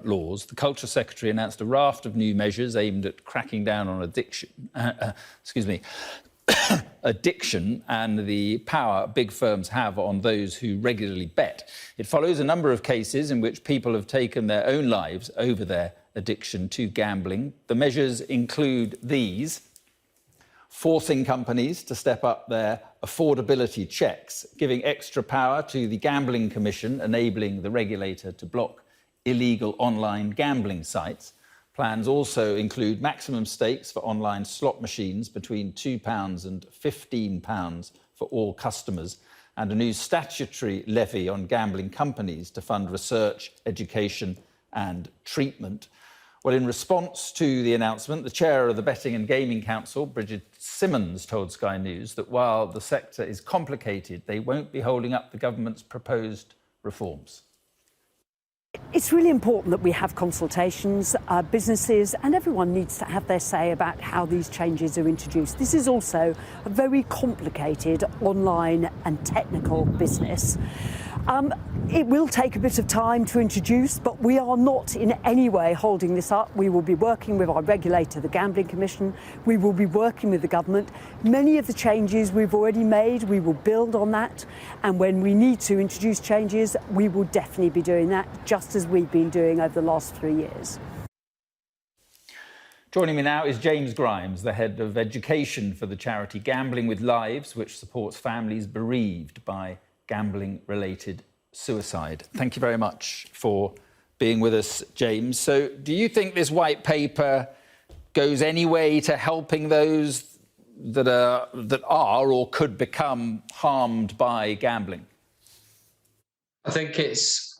current laws, the Culture Secretary announced a raft of new measures aimed at cracking down on addiction and the power big firms have on those who regularly bet. It follows a number of cases in which people have taken their own lives over their addiction to gambling. The measures include these: forcing companies to step up their affordability checks, giving extra power to the Gambling Commission, enabling the regulator to block illegal online gambling sites. Plans also include maximum stakes for online slot machines between £2 and £15 for all customers, and a new statutory levy on gambling companies to fund research, education and treatment. Well, in response to the announcement, the chair of the Betting and Gaming Council, Bridget Simmons, told Sky News that while the sector is complicated, they won't be holding up the government's proposed reforms. It's really important that we have consultations. Businesses and everyone needs to have their say about how these changes are introduced. This is also a very complicated online and technical business. It will take a bit of time to introduce, but we are not in any way holding this up. We will be working with our regulator, the Gambling Commission. We will be working with the government. Many of the changes we've already made, we will build on that. And when we need to introduce changes, we will definitely be doing that, just as we've been doing over the last 3 years. Joining me now is James Grimes, the Head of Education for the charity Gambling with Lives, which supports families bereaved by gambling-related suicide. Thank you very much for being with us, James. So do you think this white paper goes any way to helping those that are or could become harmed by gambling? I think it's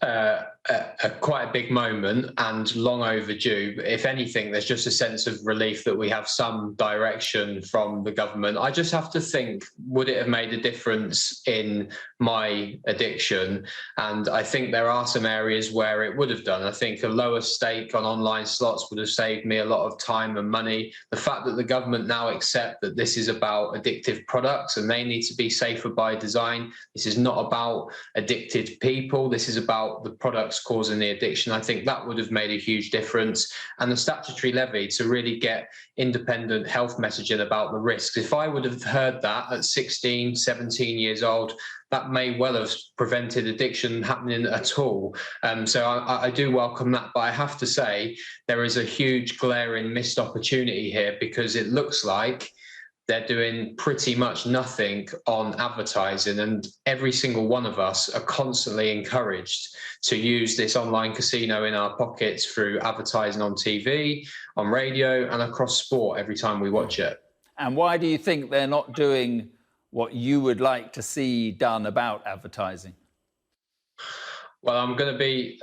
quite a big moment and long overdue. If anything, there's just a sense of relief that we have some direction from the government. I just have to think, would it have made a difference in my addiction? And I think there are some areas where it would have done. I think a lower stake on online slots would have saved me a lot of time and money. The fact that the government now accept that this is about addictive products and they need to be safer by design. This is not about addicted people. This is about the products causing the addiction. I think that would have made a huge difference. And the statutory levy to really get independent health messaging about the risks. If I would have heard that at 16, 17 years old, that may well have prevented addiction happening at all. So I do welcome that. But I have to say, there is a huge glaring missed opportunity here, because it looks like they're doing pretty much nothing on advertising, and every single one of us are constantly encouraged to use this online casino in our pockets through advertising on TV, on radio and across sport every time we watch it. And why do you think they're not doing what you would like to see done about advertising? Well, I'm going to be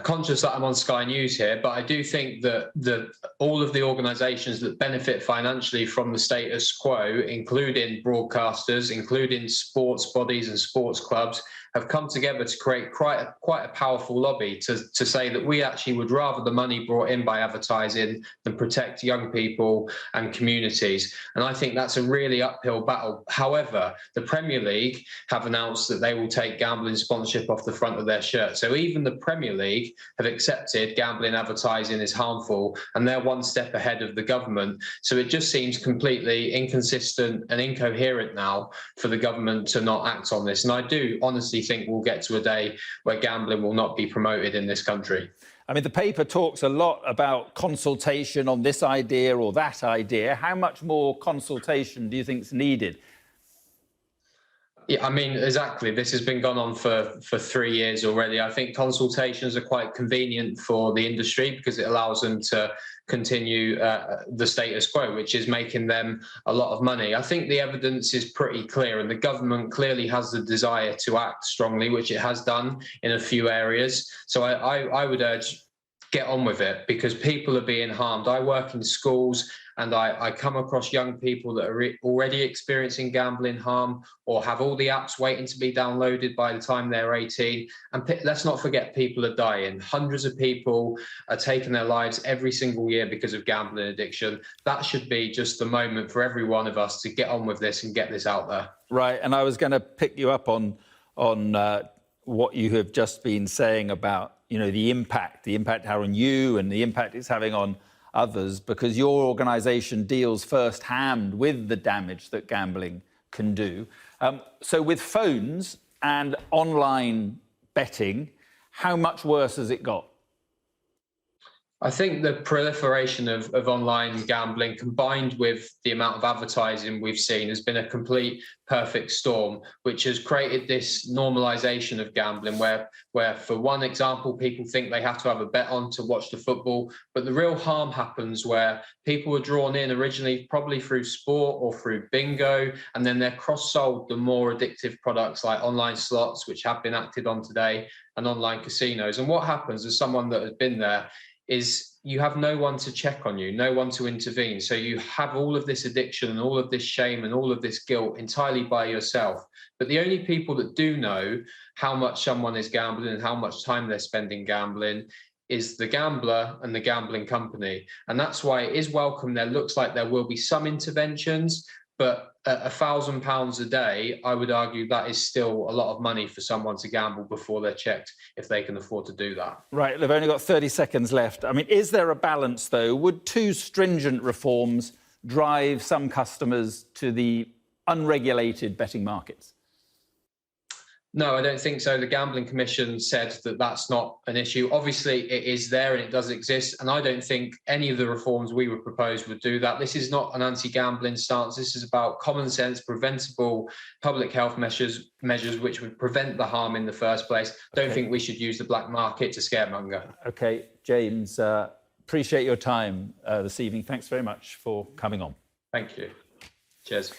conscious that I'm on Sky News here, but I do think that all of the organisations that benefit financially from the status quo, including broadcasters, including sports bodies and sports clubs, have come together to create quite a powerful lobby to say that we actually would rather the money brought in by advertising than protect young people and communities. And I think that's a really uphill battle. However, the Premier League have announced that they will take gambling sponsorship off the front of their shirt. So even the Premier League have accepted gambling advertising is harmful, and they're one step ahead of the government. So it just seems completely inconsistent and incoherent now for the government to not act on this. And I do honestly think we'll get to a day where gambling will not be promoted in this country. I mean, the paper talks a lot about consultation on this idea or that idea. How much more consultation do you think is needed? Yeah, I mean, exactly. This has been going on for 3 years already. I think consultations are quite convenient for the industry because it allows them to continue the status quo, which is making them a lot of money. I think the evidence is pretty clear, and the government clearly has the desire to act strongly, which it has done in a few areas. So I would urge, get on with it, because people are being harmed. I work in schools and I come across young people that are already experiencing gambling harm or have all the apps waiting to be downloaded by the time they're 18. And let's not forget, people are dying. Hundreds of people are taking their lives every single year because of gambling addiction. That should be just the moment for every one of us to get on with this and get this out there. Right, and I was going to pick you up on what you have just been saying about the impact how on you and the impact it's having on others, because your organisation deals firsthand with the damage that gambling can do. So with phones and online betting, how much worse has it got? I think the proliferation of online gambling combined with the amount of advertising we've seen has been a complete perfect storm, which has created this normalization of gambling where for one example, people think they have to have a bet on to watch the football, but the real harm happens where people are drawn in originally probably through sport or through bingo, and then they're cross-sold the more addictive products like online slots, which have been acted on today, and online casinos. And what happens as someone that has been there is you have no one to check on you, no one to intervene. So you have all of this addiction and all of this shame and all of this guilt entirely by yourself. But the only people that do know how much someone is gambling and how much time they're spending gambling is the gambler and the gambling company. And that's why it is welcome. There looks like there will be some interventions, but at £1,000 a day, I would argue that is still a lot of money for someone to gamble before they're checked if they can afford to do that. Right, they've only got 30 seconds left. I mean, is there a balance, though? Would too stringent reforms drive some customers to the unregulated betting markets? No, I don't think so. The Gambling Commission said that that's not an issue. Obviously, it is there and it does exist. And I don't think any of the reforms we would propose would do that. This is not an anti-gambling stance. This is about common sense, preventable public health measures which would prevent the harm in the first place. Don't think we should use the black market to scaremonger. OK, James, appreciate your time this evening. Thanks very much for coming on. Thank you. Cheers.